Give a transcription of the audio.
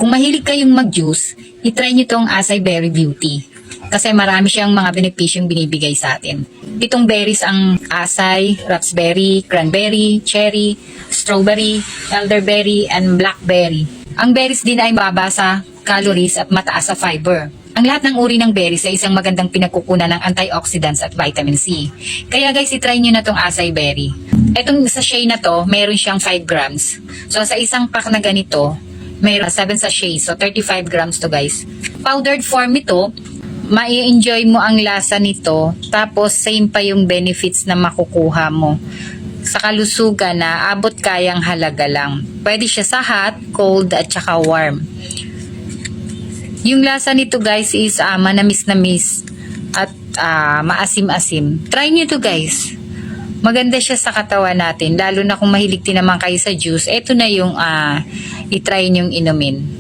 Kung mahilig kayong mag-juice, itry nyo tong Acai Berry Beauty. Kasi marami siyang mga benepisyong binibigay sa atin. Itong berries ang acai, raspberry, cranberry, cherry, strawberry, elderberry, and blackberry. Ang berries din ay mababa sa calories at mataas sa fiber. Ang lahat ng uri ng berries ay isang magandang pinagkukunan ng antioxidants at vitamin C. Kaya guys, itry nyo na tong acai berry. Etong sachet na to, meron siyang 5 grams. So sa isang pack na ganito, mayroon 7 sachets. So 35 grams to guys. Powdered form ito, mai-enjoy mo ang lasa nito, tapos same pa yung benefits na makukuha mo. Sa kalusugan na abot kayang halaga lang. Pwede siya sa hot, cold, at saka warm. Yung lasa nito guys is manamis-namis at maasim-asim. Try nyo to guys. Maganda siya sa katawan natin, lalo na kung mahilig din naman kayo sa juice. Ito na yung itry nyong inumin.